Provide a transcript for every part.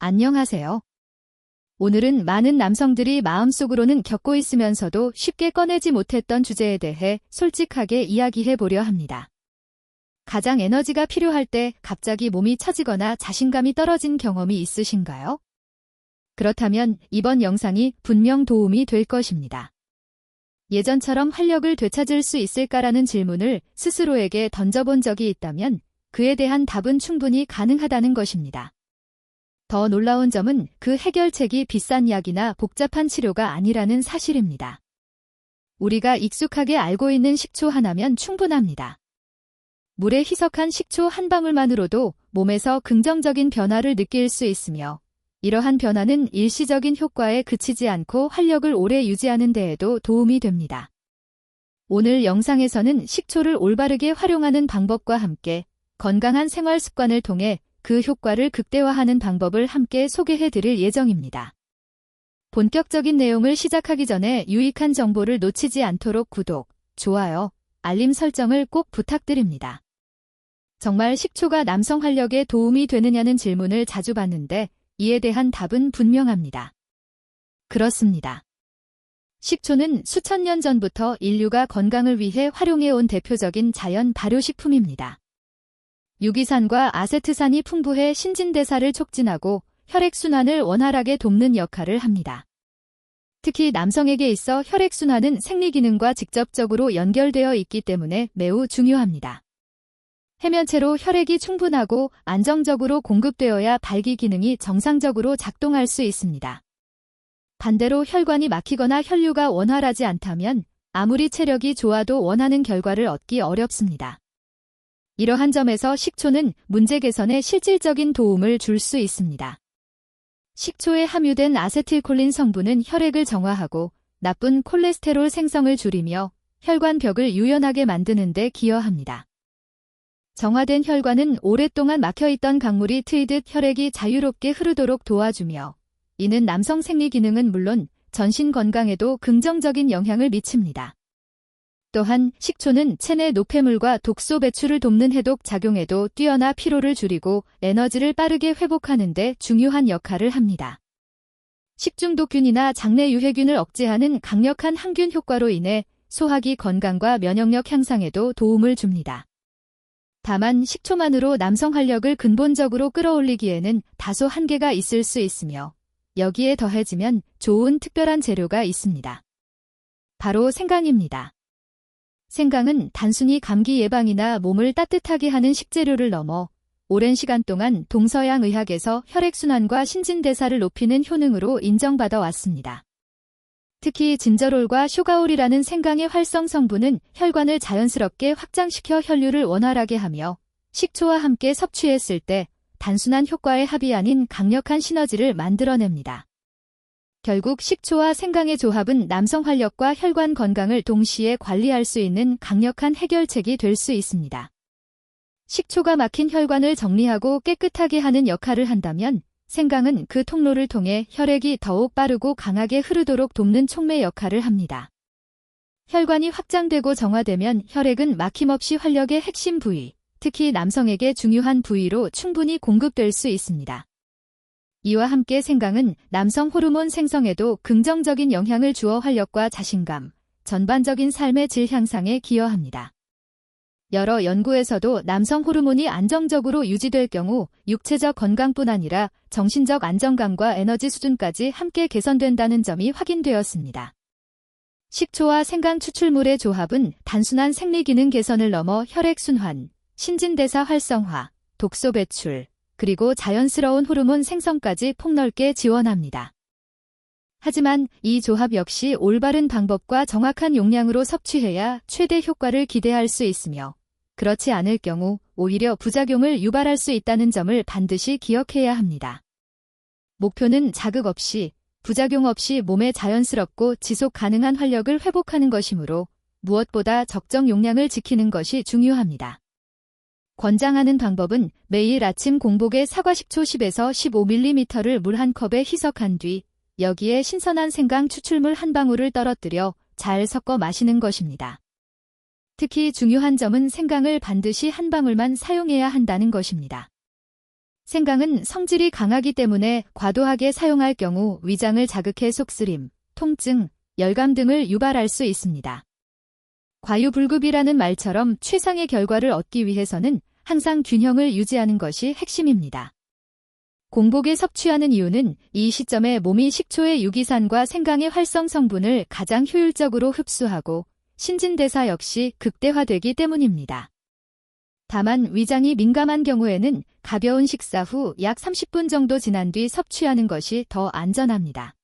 안녕하세요. 오늘은 많은 남성들이 마음속으로는 겪고 있으면서도 쉽게 꺼내지 못했던 주제에 대해 솔직하게 이야기해 보려 합니다. 가장 에너지가 필요할 때 갑자기 몸이 처지거나 자신감이 떨어진 경험이 있으신가요? 그렇다면 이번 영상이 분명 도움이 될 것입니다. 예전처럼 활력을 되찾을 수 있을까라는 질문을 스스로에게 던져본 적이 있다면 그에 대한 답은 충분히 가능하다는 것입니다. 더 놀라운 점은 그 해결책이 비싼 약이나 복잡한 치료가 아니라는 사실입니다. 우리가 익숙하게 알고 있는 식초 하나면 충분합니다. 물에 희석한 식초 한 방울만으로도 몸에서 긍정적인 변화를 느낄 수 있으며 이러한 변화는 일시적인 효과에 그치지 않고 활력을 오래 유지하는 데에도 도움이 됩니다. 오늘 영상에서는 식초를 올바르게 활용하는 방법과 함께 건강한 생활 습관을 통해 그 효과를 극대화하는 방법을 함께 소개해 드릴 예정입니다. 본격적인 내용을 시작하기 전에 유익한 정보를 놓치지 않도록 구독, 좋아요, 알림 설정을 꼭 부탁드립니다. 정말 식초가 남성 활력에 도움이 되느냐는 질문을 자주 받는데 이에 대한 답은 분명합니다. 그렇습니다. 식초는 수천 년 전부터 인류가 건강을 위해 활용해온 대표적인 자연 발효식품입니다. 유기산과 아세트산이 풍부해 신진대사를 촉진하고 혈액순환을 원활하게 돕는 역할을 합니다. 특히 남성에게 있어 혈액순환은 생리기능과 직접적으로 연결되어 있기 때문에 매우 중요합니다. 해면체로 혈액이 충분하고 안정적으로 공급되어야 발기 기능이 정상적으로 작동할 수 있습니다. 반대로 혈관이 막히거나 혈류가 원활하지 않다면 아무리 체력이 좋아도 원하는 결과를 얻기 어렵습니다. 이러한 점에서 식초는 문제 개선에 실질적인 도움을 줄 수 있습니다. 식초에 함유된 아세틸콜린 성분은 혈액을 정화하고 나쁜 콜레스테롤 생성을 줄이며 혈관벽을 유연하게 만드는 데 기여합니다. 정화된 혈관은 오랫동안 막혀있던 강물이 트이듯 혈액이 자유롭게 흐르도록 도와주며 이는 남성 생리 기능은 물론 전신 건강에도 긍정적인 영향을 미칩니다. 또한 식초는 체내 노폐물과 독소 배출을 돕는 해독 작용에도 뛰어나 피로를 줄이고 에너지를 빠르게 회복하는 데 중요한 역할을 합니다. 식중독균이나 장내 유해균을 억제하는 강력한 항균 효과로 인해 소화기 건강과 면역력 향상에도 도움을 줍니다. 다만 식초만으로 남성 활력을 근본적으로 끌어올리기에는 다소 한계가 있을 수 있으며 여기에 더해지면 좋은 특별한 재료가 있습니다. 바로 생강입니다. 생강은 단순히 감기 예방이나 몸을 따뜻하게 하는 식재료를 넘어 오랜 시간 동안 동서양 의학에서 혈액순환과 신진대사를 높이는 효능으로 인정받아 왔습니다. 특히 진저롤과 쇼가올이라는 생강의 활성 성분은 혈관을 자연스럽게 확장시켜 혈류를 원활하게 하며 식초와 함께 섭취했을 때 단순한 효과의 합이 아닌 강력한 시너지를 만들어냅니다. 결국 식초와 생강의 조합은 남성 활력과 혈관 건강을 동시에 관리할 수 있는 강력한 해결책이 될 수 있습니다. 식초가 막힌 혈관을 정리하고 깨끗하게 하는 역할을 한다면 생강은 그 통로를 통해 혈액이 더욱 빠르고 강하게 흐르도록 돕는 촉매 역할을 합니다. 혈관이 확장되고 정화되면 혈액은 막힘없이 활력의 핵심 부위, 특히 남성에게 중요한 부위로 충분히 공급될 수 있습니다. 이와 함께 생강은 남성 호르몬 생성에도 긍정적인 영향을 주어 활력과 자신감, 전반적인 삶의 질 향상에 기여합니다. 여러 연구에서도 남성 호르몬이 안정적으로 유지될 경우 육체적 건강뿐 아니라 정신적 안정감과 에너지 수준까지 함께 개선된다는 점이 확인되었습니다. 식초와 생강 추출물의 조합은 단순한 생리기능 개선을 넘어 혈액순환, 신진대사 활성화, 독소 배출, 그리고 자연스러운 호르몬 생성까지 폭넓게 지원합니다. 하지만 이 조합 역시 올바른 방법과 정확한 용량으로 섭취해야 최대 효과를 기대할 수 있으며 그렇지 않을 경우 오히려 부작용을 유발할 수 있다는 점을 반드시 기억해야 합니다. 목표는 자극 없이, 부작용 없이 몸에 자연스럽고 지속 가능한 활력을 회복하는 것이므로 무엇보다 적정 용량을 지키는 것이 중요합니다. 권장하는 방법은 매일 아침 공복에 사과식초 10에서 15ml를 물 한 컵에 희석한 뒤 여기에 신선한 생강 추출물 한 방울을 떨어뜨려 잘 섞어 마시는 것입니다. 특히 중요한 점은 생강을 반드시 한 방울만 사용해야 한다는 것입니다. 생강은 성질이 강하기 때문에 과도하게 사용할 경우 위장을 자극해 속쓰림, 통증, 열감 등을 유발할 수 있습니다. 과유불급이라는 말처럼 최상의 결과를 얻기 위해서는 항상 균형을 유지하는 것이 핵심입니다. 공복에 섭취하는 이유는 이 시점에 몸이 식초의 유기산과 생강의 활성 성분을 가장 효율적으로 흡수하고 신진대사 역시 극대화되기 때문입니다. 다만 위장이 민감한 경우에는 가벼운 식사 후 약 30분 정도 지난 뒤 섭취하는 것이 더 안전합니다.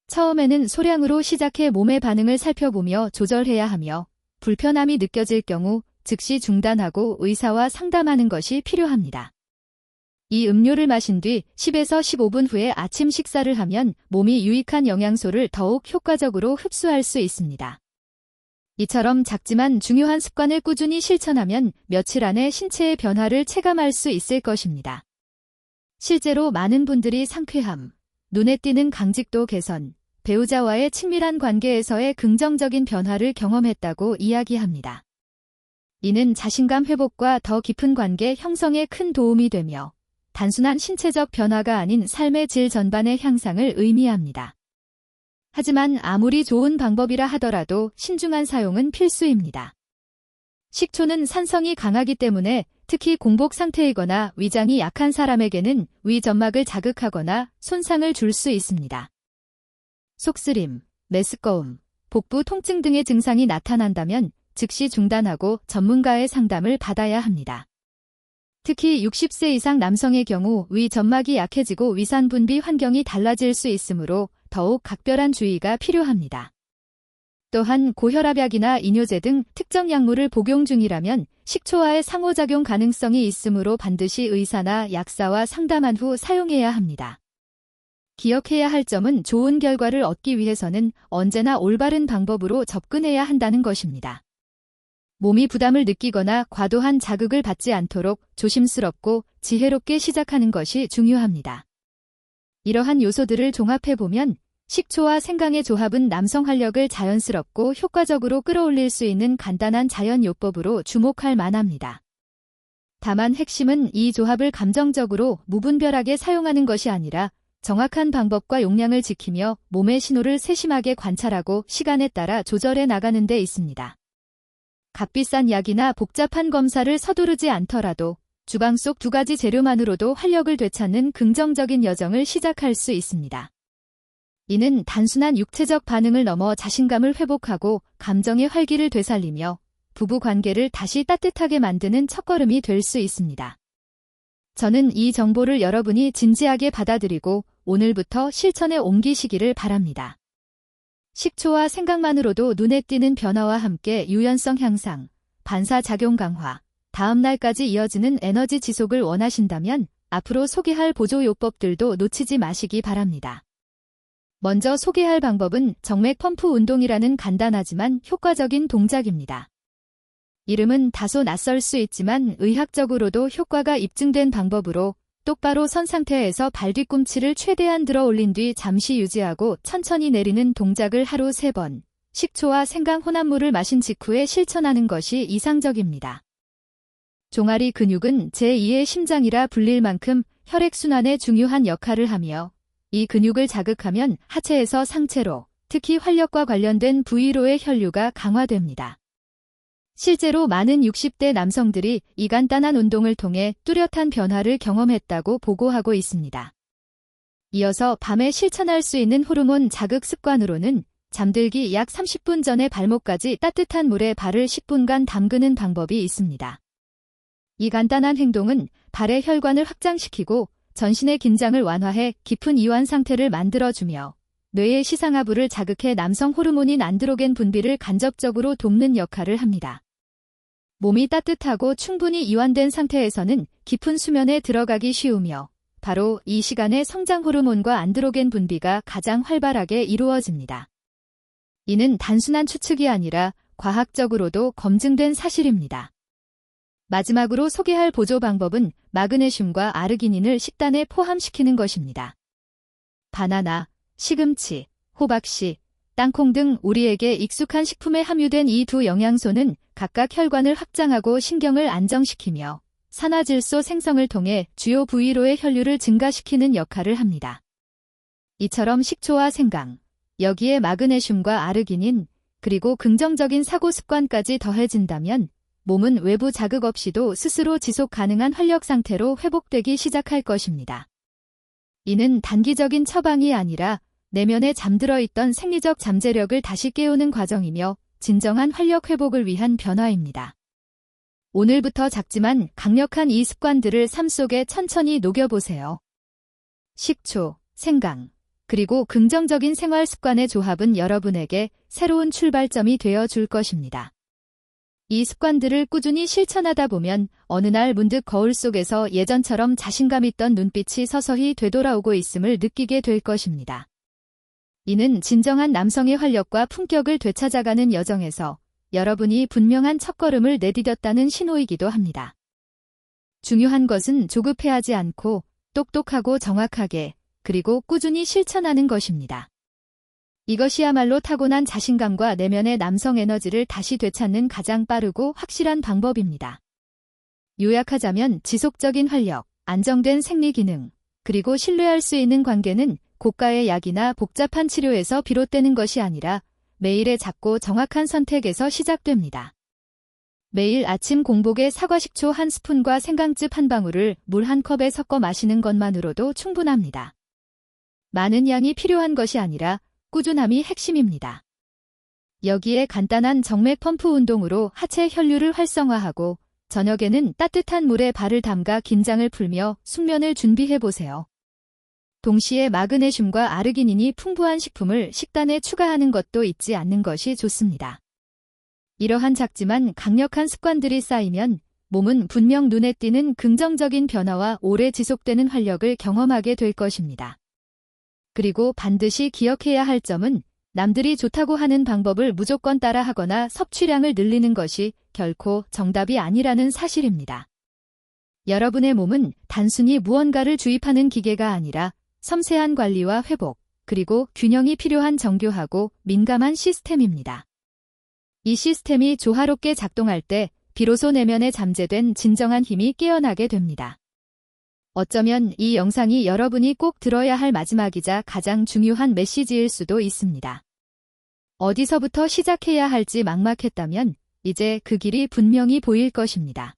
처음에는 소량으로 시작해 몸의 반응을 살펴보며 조절해야 하며 불편함이 느껴질 경우 즉시 중단하고 의사와 상담하는 것이 필요합니다. 이 음료를 마신 뒤 10에서 15분 후에 아침 식사를 하면 몸이 유익한 영양소를 더욱 효과적으로 흡수할 수 있습니다. 이처럼 작지만 중요한 습관을 꾸준히 실천하면 며칠 안에 신체의 변화를 체감할 수 있을 것입니다. 실제로 많은 분들이 상쾌함, 눈에 띄는 강직도 개선, 배우자와의 친밀한 관계에서의 긍정적인 변화를 경험했다고 이야기합니다. 이는 자신감 회복과 더 깊은 관계 형성에 큰 도움이 되며 단순한 신체적 변화가 아닌 삶의 질 전반의 향상을 의미합니다. 하지만 아무리 좋은 방법이라 하더라도 신중한 사용은 필수입니다. 식초는 산성이 강하기 때문에 특히 공복 상태이거나 위장이 약한 사람에게는 위점막을 자극하거나 손상을 줄 수 있습니다. 속쓰림, 메스꺼움, 복부 통증 등의 증상이 나타난다면 즉시 중단하고 전문가의 상담을 받아야 합니다. 특히 60세 이상 남성의 경우 위점막이 약해지고 위산 분비 환경이 달라질 수 있으므로 더욱 각별한 주의가 필요합니다. 또한 고혈압약이나 이뇨제 등 특정 약물을 복용 중이라면 식초와의 상호작용 가능성이 있으므로 반드시 의사나 약사와 상담한 후 사용해야 합니다. 기억해야 할 점은 좋은 결과를 얻기 위해서는 언제나 올바른 방법으로 접근해야 한다는 것입니다. 몸이 부담을 느끼거나 과도한 자극을 받지 않도록 조심스럽고 지혜롭게 시작하는 것이 중요합니다. 이러한 요소들을 종합해보면 식초와 생강의 조합은 남성 활력을 자연스럽고 효과적으로 끌어올릴 수 있는 간단한 자연요법으로 주목할 만합니다. 다만 핵심은 이 조합을 감정적으로 무분별하게 사용하는 것이 아니라 정확한 방법과 용량을 지키며 몸의 신호를 세심하게 관찰하고 시간에 따라 조절해 나가는 데 있습니다. 값비싼 약이나 복잡한 검사를 서두르지 않더라도 주방 속 2가지 재료만으로도 활력을 되찾는 긍정적인 여정을 시작할 수 있습니다. 이는 단순한 육체적 반응을 넘어 자신감을 회복하고 감정의 활기를 되살리며 부부 관계를 다시 따뜻하게 만드는 첫걸음이 될 수 있습니다. 저는 이 정보를 여러분이 진지하게 받아들이고 오늘부터 실천에 옮기시기를 바랍니다. 식초와 생강만으로도 눈에 띄는 변화와 함께 유연성 향상, 반사작용 강화, 다음 날까지 이어지는 에너지 지속을 원하신다면 앞으로 소개할 보조요법들도 놓치지 마시기 바랍니다. 먼저 소개할 방법은 정맥 펌프 운동이라는 간단하지만 효과적인 동작입니다. 이름은 다소 낯설 수 있지만 의학적으로도 효과가 입증된 방법으로 똑바로 선 상태에서 발 뒤꿈치를 최대한 들어 올린 뒤 잠시 유지하고 천천히 내리는 동작을 하루 3번, 식초와 생강 혼합물을 마신 직후에 실천하는 것이 이상적입니다. 종아리 근육은 제2의 심장이라 불릴 만큼 혈액순환에 중요한 역할을 하며 이 근육을 자극하면 하체에서 상체로, 특히 활력과 관련된 부위로의 혈류가 강화됩니다. 실제로 많은 60대 남성들이 이 간단한 운동을 통해 뚜렷한 변화를 경험했다고 보고하고 있습니다. 이어서 밤에 실천할 수 있는 호르몬 자극 습관으로는 잠들기 약 30분 전에 발목까지 따뜻한 물에 발을 10분간 담그는 방법이 있습니다. 이 간단한 행동은 발의 혈관을 확장시키고 전신의 긴장을 완화해 깊은 이완 상태를 만들어주며 뇌의 시상하부를 자극해 남성 호르몬인 안드로겐 분비를 간접적으로 돕는 역할을 합니다. 몸이 따뜻하고 충분히 이완된 상태에서는 깊은 수면에 들어가기 쉬우며 바로 이 시간에 성장 호르몬과 안드로겐 분비가 가장 활발하게 이루어집니다. 이는 단순한 추측이 아니라 과학적으로도 검증된 사실입니다. 마지막으로 소개할 보조 방법은 마그네슘과 아르기닌을 식단에 포함시키는 것입니다. 바나나, 시금치, 호박씨, 땅콩 등 우리에게 익숙한 식품에 함유된 이 두 영양소는 각각 혈관을 확장하고 신경을 안정시키며 산화질소 생성을 통해 주요 부위로의 혈류를 증가시키는 역할을 합니다. 이처럼 식초와 생강, 여기에 마그네슘과 아르기닌, 그리고 긍정적인 사고 습관까지 더해진다면 몸은 외부 자극 없이도 스스로 지속 가능한 활력 상태로 회복되기 시작할 것입니다. 이는 단기적인 처방이 아니라 내면에 잠들어 있던 생리적 잠재력을 다시 깨우는 과정이며 진정한 활력 회복을 위한 변화입니다. 오늘부터 작지만 강력한 이 습관들을 삶 속에 천천히 녹여보세요. 식초, 생강, 그리고 긍정적인 생활 습관의 조합은 여러분에게 새로운 출발점이 되어 줄 것입니다. 이 습관들을 꾸준히 실천하다 보면 어느 날 문득 거울 속에서 예전처럼 자신감 있던 눈빛이 서서히 되돌아오고 있음을 느끼게 될 것입니다. 이는 진정한 남성의 활력과 품격을 되찾아가는 여정에서 여러분이 분명한 첫걸음을 내디뎠다는 신호이기도 합니다. 중요한 것은 조급해하지 않고 똑똑하고 정확하게 그리고 꾸준히 실천하는 것입니다. 이것이야말로 타고난 자신감과 내면의 남성 에너지를 다시 되찾는 가장 빠르고 확실한 방법입니다. 요약하자면 지속적인 활력, 안정된 생리 기능, 그리고 신뢰할 수 있는 관계는 고가의 약이나 복잡한 치료에서 비롯되는 것이 아니라 매일의 작고 정확한 선택에서 시작됩니다. 매일 아침 공복에 사과식초 1스푼과 생강즙 1방울을 물 1컵에 섞어 마시는 것만으로도 충분합니다. 많은 양이 필요한 것이 아니라 꾸준함이 핵심입니다. 여기에 간단한 정맥 펌프 운동으로 하체 혈류를 활성화하고 저녁에는 따뜻한 물에 발을 담가 긴장을 풀며 숙면을 준비해보세요. 동시에 마그네슘과 아르기닌이 풍부한 식품을 식단에 추가하는 것도 잊지 않는 것이 좋습니다. 이러한 작지만 강력한 습관들이 쌓이면 몸은 분명 눈에 띄는 긍정적인 변화와 오래 지속되는 활력을 경험하게 될 것입니다. 그리고 반드시 기억해야 할 점은 남들이 좋다고 하는 방법을 무조건 따라하거나 섭취량을 늘리는 것이 결코 정답이 아니라는 사실입니다. 여러분의 몸은 단순히 무언가를 주입하는 기계가 아니라 섬세한 관리와 회복, 그리고 균형이 필요한 정교하고 민감한 시스템입니다. 이 시스템이 조화롭게 작동할 때 비로소 내면에 잠재된 진정한 힘이 깨어나게 됩니다. 어쩌면 이 영상이 여러분이 꼭 들어야 할 마지막이자 가장 중요한 메시지일 수도 있습니다. 어디서부터 시작해야 할지 막막했다면 이제 그 길이 분명히 보일 것입니다.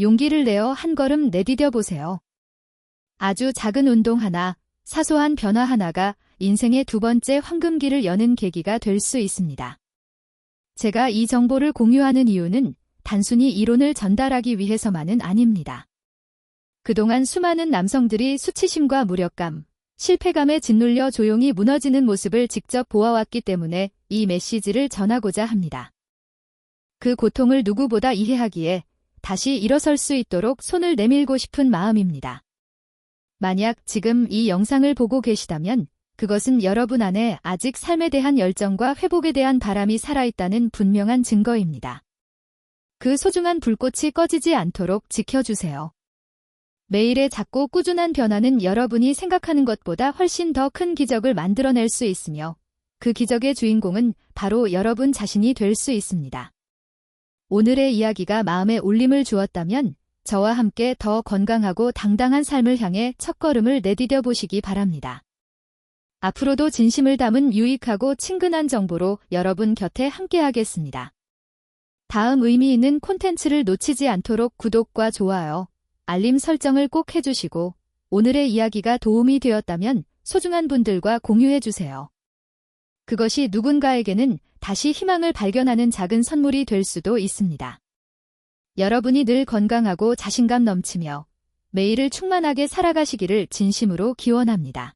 용기를 내어 한 걸음 내디뎌 보세요. 아주 작은 운동 하나, 사소한 변화 하나가 인생의 두 번째 황금기를 여는 계기가 될 수 있습니다. 제가 이 정보를 공유하는 이유는 단순히 이론을 전달하기 위해서만은 아닙니다. 그동안 수많은 남성들이 수치심과 무력감, 실패감에 짓눌려 조용히 무너지는 모습을 직접 보아왔기 때문에 이 메시지를 전하고자 합니다. 그 고통을 누구보다 이해하기에 다시 일어설 수 있도록 손을 내밀고 싶은 마음입니다. 만약 지금 이 영상을 보고 계시다면 그것은 여러분 안에 아직 삶에 대한 열정과 회복에 대한 바람이 살아있다는 분명한 증거입니다. 그 소중한 불꽃이 꺼지지 않도록 지켜주세요. 매일의 작고 꾸준한 변화는 여러분이 생각하는 것보다 훨씬 더 큰 기적을 만들어낼 수 있으며 그 기적의 주인공은 바로 여러분 자신이 될 수 있습니다. 오늘의 이야기가 마음에 울림을 주었다면 저와 함께 더 건강하고 당당한 삶을 향해 첫걸음을 내디뎌 보시기 바랍니다. 앞으로도 진심을 담은 유익하고 친근한 정보로 여러분 곁에 함께하겠습니다. 다음 의미 있는 콘텐츠를 놓치지 않도록 구독과 좋아요, 알림 설정을 꼭 해주시고 오늘의 이야기가 도움이 되었다면 소중한 분들과 공유해주세요. 그것이 누군가에게는 다시 희망을 발견하는 작은 선물이 될 수도 있습니다. 여러분이 늘 건강하고 자신감 넘치며 매일을 충만하게 살아가시기를 진심으로 기원합니다.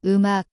음악,